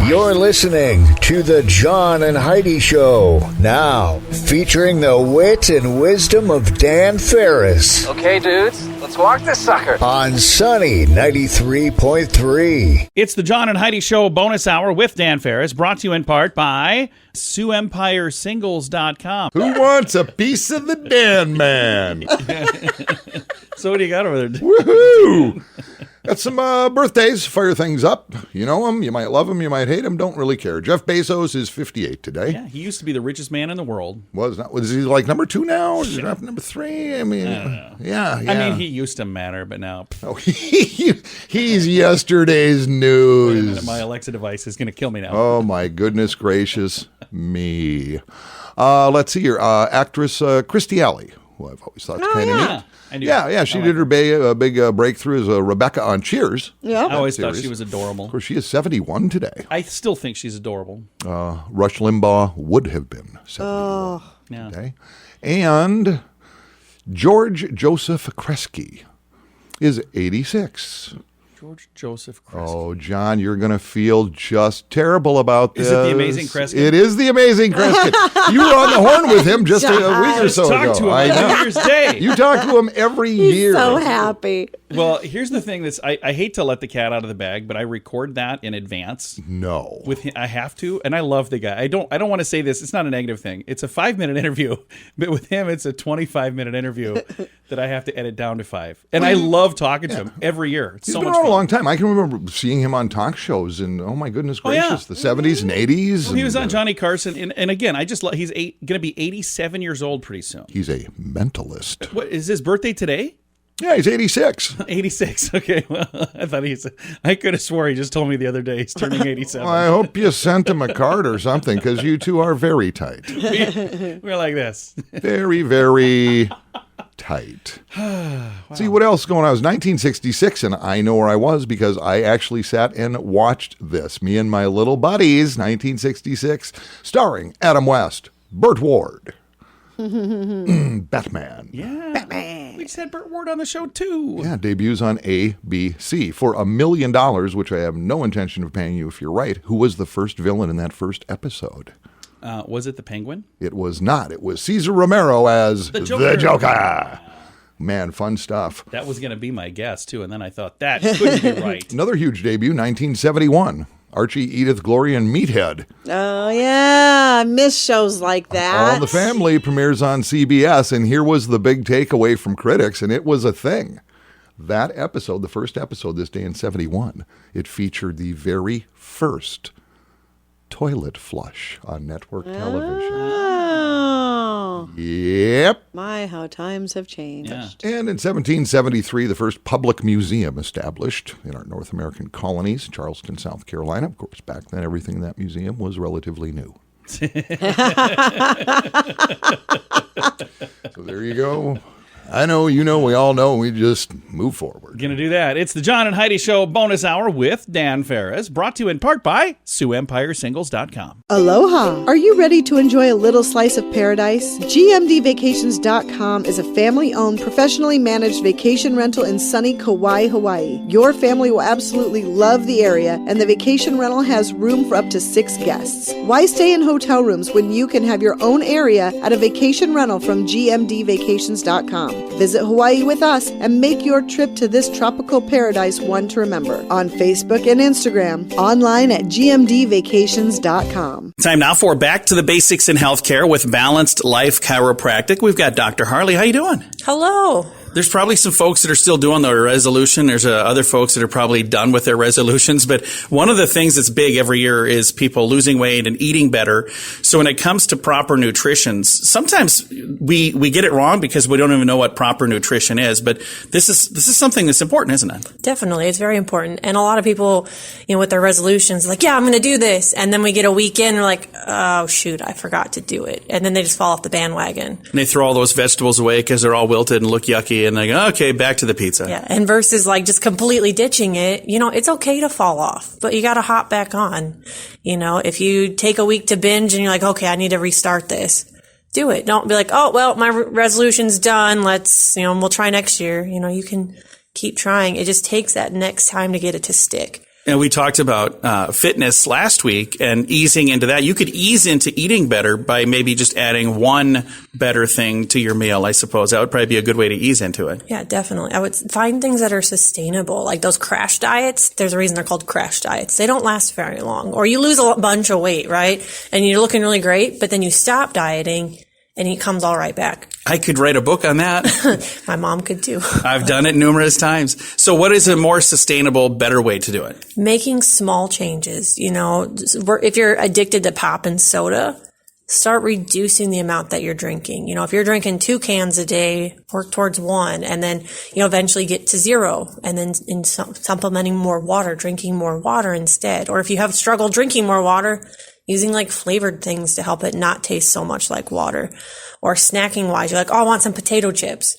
You're listening to the John and Heidi Show, now featuring the wit and wisdom of Dan Farris. Okay, dudes, let's walk this sucker. On Sunny 93.3. It's the John and Heidi Show bonus hour with Dan Farris, brought to you in part by SiouxEmpireSingles.com. Who wants a piece of the Dan Man? So what do you got over there? Woohoo! Got some birthdays, fire things up. You know them, you might love them, you might hate them, don't really care. Jeff Bezos is 58 today. Yeah, he used to be the richest man in the world. Was he like number 2 now? Is he up number 3? I mean, I don't know. Yeah. I mean, he used to matter, but now... Oh, he's yesterday's Wait a news. minute, my Alexa device is going to kill me now. Oh, my goodness gracious me. Let's see here. Actress Christy Alley, who I've always thought kind of neat. I do. Yeah, she did her big breakthrough as Rebecca on Cheers. Yeah. I always thought she was adorable. Of course, she is 71 today. I still think she's adorable. Rush Limbaugh would have been 71 Yeah. today. And George Joseph Kresge is 86. George Joseph Kresge. Oh, John, you're going to feel just terrible about this. Is it the Amazing Kresge? It is the Amazing Kresge. You were on the horn with him just a week or so ago. Talk to him I on know. New Year's Day. You talk to him every year. So happy. Well, here's the thing: I hate to let the cat out of the bag, but I record that in advance. No. With him, I have to, and I love the guy. I don't want to say this. It's not a negative thing. It's a 5-minute interview, but with him, it's a 25-minute interview that I have to edit down to 5. And I love talking to him every year. It's He's so been much around fun. a long time. I can remember seeing him on talk shows in, oh my goodness gracious, the 70s and 80s. Well, he was on Johnny Carson, and again, he's going to be 87 years old pretty soon. He's a mentalist. What is his birthday today? Yeah, he's 86. 86. Okay, well, I could have swore he just told me the other day he's turning 87. Well, I hope you sent him a card or something, because you two are very tight. We're like this. Very, very tight. Wow. See, what else going on? It was 1966, and I know where I was because I actually sat and watched this. Me and my little buddies, 1966, starring Adam West, Burt Ward, Batman. Yeah. Batman. We just had Burt Ward on the show, too. Yeah, debuts on ABC for $1 million, which I have no intention of paying you if you're right. Who was the first villain in that first episode? Was it the Penguin? It was not. It was Cesar Romero as The Joker. The Joker. Man, fun stuff. That was going to be my guess, too, and then I thought, that couldn't be right. Another huge debut, 1971. Archie, Edith, Gloria, and Meathead. Oh, yeah. I miss shows like that. All in the Family premieres on CBS, and here was the big takeaway from critics, and it was a thing. That episode, the first episode this day in 71, it featured the very first toilet flush on network television. Oh. Yep. My, how times have changed. Yeah. And in 1773, the first public museum established in our North American colonies, Charleston, South Carolina. Of course, back then, everything in that museum was relatively new. So there you go. I know, you know, we all know, we just move forward. Going to do that. It's the John and Heidi Show bonus hour with Dan Farris, brought to you in part by SiouxEmpireSingles.com. Aloha! Are you ready to enjoy a little slice of paradise? GMDVacations.com is a family-owned, professionally managed vacation rental in sunny Kauai, Hawaii. Your family will absolutely love the area, and the vacation rental has room for up to 6 guests. Why stay in hotel rooms when you can have your own area at a vacation rental from GMDVacations.com? Visit Hawaii with us and make your trip to this tropical paradise one to remember. On Facebook and Instagram, online at gmdvacations.com. Time now for Back to the Basics in Healthcare with Balanced Life Chiropractic. We've got Dr. Harley. How you doing? Hello. There's probably some folks that are still doing their resolution. There's other folks that are probably done with their resolutions. But one of the things that's big every year is people losing weight and eating better. So when it comes to proper nutrition, sometimes we get it wrong because we don't even know what proper nutrition is. But this is something that's important, isn't it? Definitely. It's very important. And a lot of people, with their resolutions, like, yeah, I'm going to do this. And then we get a week in and we're like, oh, shoot, I forgot to do it. And then they just fall off the bandwagon. And they throw all those vegetables away because they're all wilted and look yucky. And they go, okay, back to the pizza. Yeah. And versus like just completely ditching it, it's okay to fall off, but you got to hop back on. If you take a week to binge and you're like, okay, I need to restart this, do it. Don't be like, oh, well, my resolution's done. Let's, we'll try next year. You can keep trying. It just takes that next time to get it to stick. And we talked about fitness last week and easing into that. You could ease into eating better by maybe just adding one better thing to your meal, I suppose. That would probably be a good way to ease into it. Yeah, definitely. I would find things that are sustainable, like those crash diets. There's a reason they're called crash diets. They don't last very long. Or you lose a bunch of weight, right? And you're looking really great, but then you stop dieting and it comes all right back. I could write a book on that. My mom could too. I've done it numerous times. So what is a more sustainable, better way to do it? Making small changes. If you're addicted to pop and soda, start reducing the amount that you're drinking. If you're drinking 2 cans a day, work towards 1, and then, eventually get to 0, and then supplementing more water, drinking more water instead. Or if you have struggled drinking more water, using like flavored things to help it not taste so much like water. Or snacking wise, you're like, oh, I want some potato chips.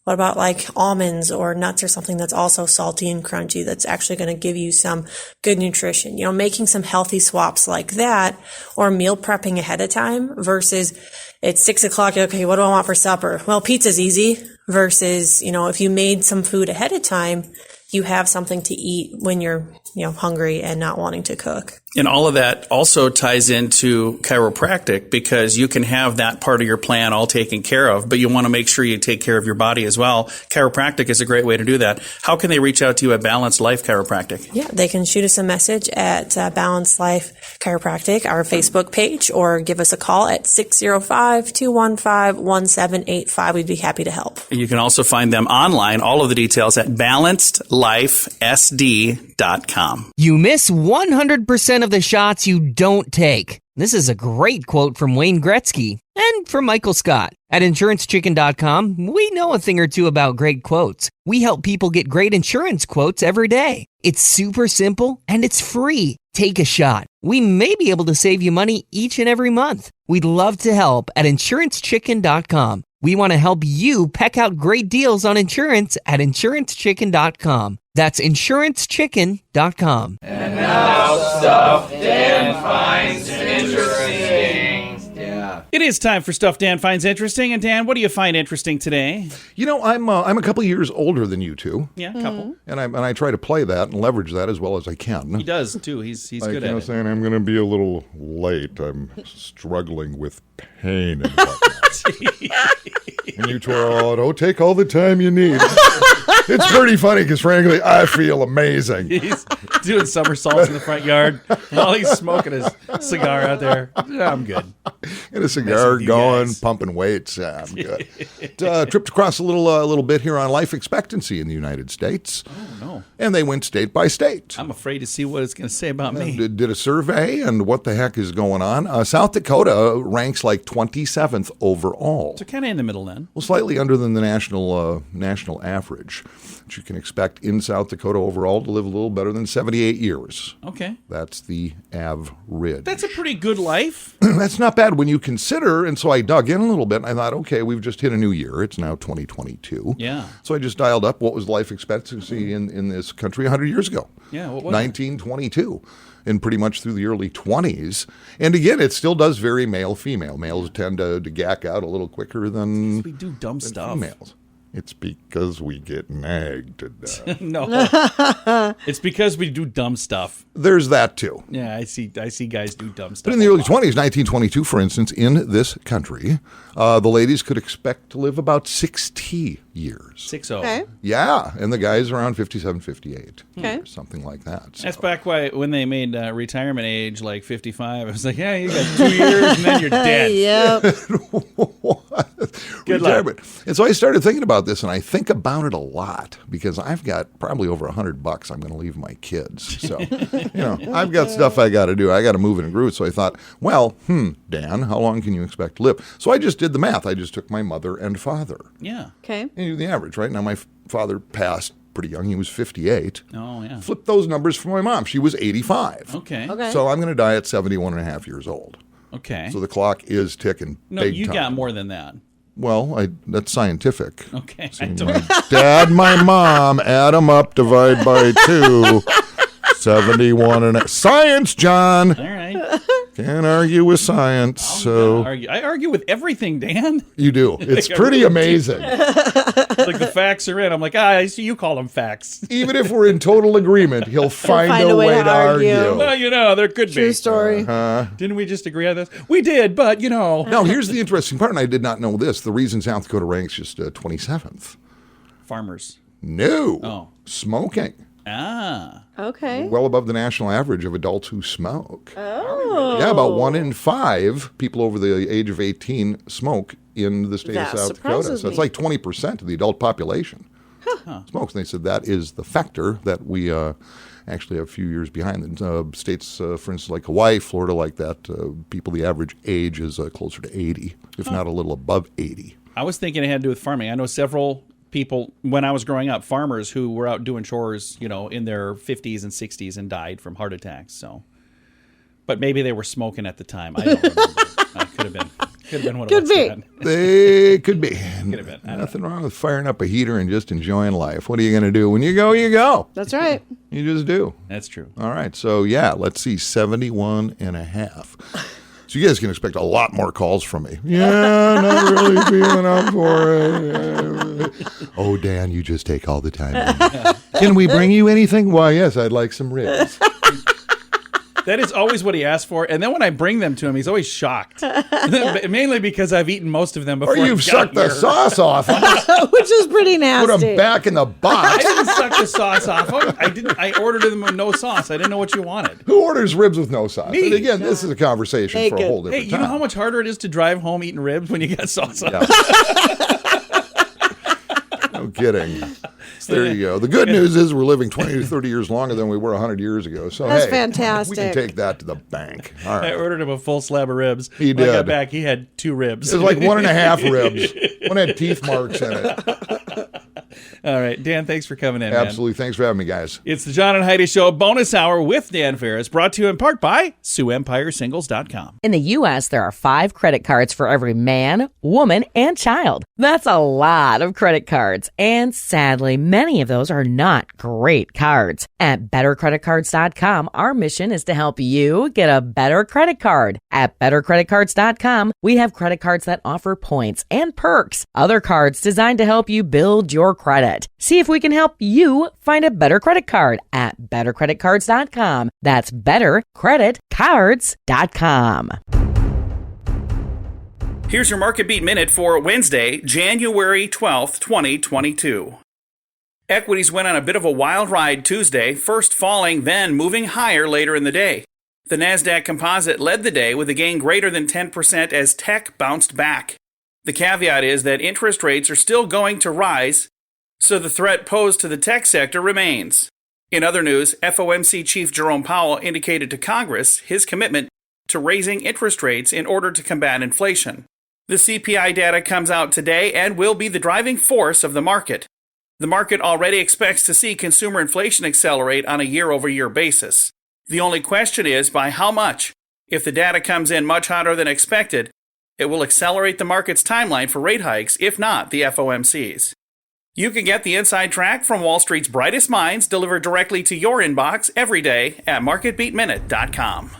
What about like almonds or nuts or something that's also salty and crunchy that's actually going to give you some good nutrition? Making some healthy swaps like that, or meal prepping ahead of time versus it's 6 o'clock. Okay, what do I want for supper? Well, pizza's easy versus, if you made some food ahead of time, you have something to eat when you're, hungry and not wanting to cook. And all of that also ties into chiropractic, because you can have that part of your plan all taken care of, but you want to make sure you take care of your body as well. Chiropractic is a great way to do that. How can they reach out to you at Balanced Life Chiropractic? Yeah, they can shoot us a message at Balanced Life Chiropractic, our Facebook page, or give us a call at 605-215-1785. We'd be happy to help. You can also find them online, all of the details at balancedlifesd.com. You miss 100% of the shots you don't take. This is a great quote from Wayne Gretzky and from Michael Scott. At InsuranceChicken.com, we know a thing or two about great quotes. We help people get great insurance quotes every day. It's super simple and it's free. Take a shot. We may be able to save you money each and every month. We'd love to help at InsuranceChicken.com. We want to help you peck out great deals on insurance at InsuranceChicken.com. That's InsuranceChicken.com. And now stuff Dan finds interesting. Yeah. It is time for Stuff Dan Finds Interesting. And Dan, what do you find interesting today? I'm a couple of years older than you two. Yeah, a couple. And I try to play that and leverage that as well as I can. He does, too. He's good at it. Saying I'm going to be a little late. I'm struggling with pain and whatnot. And you twirl, oh, take all the time you need. It's pretty funny because, frankly, I feel amazing. He's doing somersaults in the front yard while he's smoking his cigar out there. Yeah, I'm good. Get a cigar going, pumping weights. Yeah, I'm good. Tripped across a little bit here on life expectancy in the United States. Oh, no. And they went state by state. I'm afraid to see what it's going to say about me. Did a survey, and what the heck is going on? South Dakota ranks like 27th overall. So kind of in the middle then. Well, slightly under than the national average. Which you can expect in South Dakota overall to live a little better than 78 years. Okay. That's the average. That's a pretty good life. That's not bad when you consider, and so I dug in a little bit, and I thought, okay, we've just hit a new year. It's now 2022. Yeah. So I just dialed up what was life expectancy in this country 100 years ago. Yeah, what was 1922. And pretty much through the early 20s. And again, it still does vary male-female. Males tend to gack out a little quicker than we do dumb stuff. Females. It's because we get nagged to death. No. It's because we do dumb stuff. There's that too. Yeah, I see guys do dumb stuff. But in the early 20s, 1922, for instance, in this country, the ladies could expect to live about 60 years. 60. Okay. Yeah, and the guys around 57, 58. Okay. Or something like that. So. That's back when they made retirement age like 55. I was like, yeah, you got 2 years and then you're dead. Yep. Good retirement. And so I started thinking about this, and I think about it a lot because I've got probably over $100 I'm going to leave my kids. So, I've got stuff I got to do. I got to move it and groove it. So I thought, well, Dan, how long can you expect to live? So I just did the math. I just took my mother and father. Yeah. Okay. And you do the average, right? Now, my father passed pretty young. He was 58. Oh, yeah. Flip those numbers for my mom. She was 85. Okay. So I'm going to die at 71 and a half years old. Okay. So the clock is ticking No, big you time. got more than that. Well, that's scientific. Okay. See, my dad, my mom, add them up, divide by 2. 71 and a... Science, John! All right. Can't argue with science. So I argue with everything, Dan. you do. It's pretty amazing. Like the facts are in. I'm like, I see you call them facts. Even if we're in total agreement, he'll find a way to argue. Well, there could be. True story. Didn't we just agree on this? We did, but Now, here's the interesting part, and I did not know this. The reason South Dakota ranks just 27th. Farmers. No. Oh. Smoking. Okay. Well above the national average of adults who smoke. Oh. Yeah, about 1 in 5 people over the age of 18 smoke in the state of South Dakota. So it's like 20% of the adult population smokes. And they said that is the factor that we actually have a few years behind. States, for instance, like Hawaii, Florida, like that, people, the average age is closer to 80, if not a little above 80. I was thinking it had to do with farming. I know several people, when I was growing up, farmers who were out doing chores, in their 50s and 60s and died from heart attacks. So, but maybe they were smoking at the time. I don't remember. Could have been what it was. Could be. They could be. Could have been. Nothing wrong with firing up a heater and just enjoying life. What are you going to do? When you go, you go. That's right. You just do. That's true. All right. So, let's see, 71 and a half. So you guys can expect a lot more calls from me. Yeah, not really feeling up for it. Oh, Dan, you just take all the time. Can we bring you anything? Why, yes, I'd like some ribs. That is always what he asked for. And then when I bring them to him, he's always shocked. Mainly because I've eaten most of them before. Or you've sucked the sauce off. Which is pretty nasty. Put them back in the I box. didn't suck the sauce off. I didn't. I ordered them with no sauce. I didn't know what you wanted. Who orders ribs with no sauce? Me. And again, this is a conversation for a whole different Hey, time. you know how much harder it is to drive home eating ribs when you got sauce on? Yeah. No kidding. So there you go. The good news is we're living 20 to 30 years longer than we were 100 years ago. So That's hey, fantastic. we can take that to the bank. All right. I ordered him a full slab of ribs. He When I got did. back, he had 2 ribs. It was like 1.5 ribs. One had teeth marks in it. All right, Dan, thanks for coming in, Absolutely. man. Thanks for having me, guys. It's the John and Heidi Show bonus hour with Dan Farris, brought to you in part by SiouxEmpireSingles.com. In the U.S., there are 5 credit cards for every man, woman, and child. That's a lot of credit cards. And sadly, many of those are not great cards. At BetterCreditCards.com, our mission is to help you get a better credit card. At BetterCreditCards.com, we have credit cards that offer points and perks. Other cards designed to help you build your credit. See if we can help you find a better credit card at BetterCreditCards.com. That's BetterCreditCards.com. Here's your Market Beat Minute for Wednesday, January 12th, 2022. Equities went on a bit of a wild ride Tuesday, first falling, then moving higher later in the day. The Nasdaq Composite led the day with a gain greater than 10% as tech bounced back. The caveat is that interest rates are still going to rise, so the threat posed to the tech sector remains. In other news, FOMC Chief Jerome Powell indicated to Congress his commitment to raising interest rates in order to combat inflation. The CPI data comes out today and will be the driving force of the market. The market already expects to see consumer inflation accelerate on a year-over-year basis. The only question is by how much. If the data comes in much hotter than expected, it will accelerate the market's timeline for rate hikes, if not the FOMC's. You can get the inside track from Wall Street's brightest minds delivered directly to your inbox every day at MarketBeatMinute.com.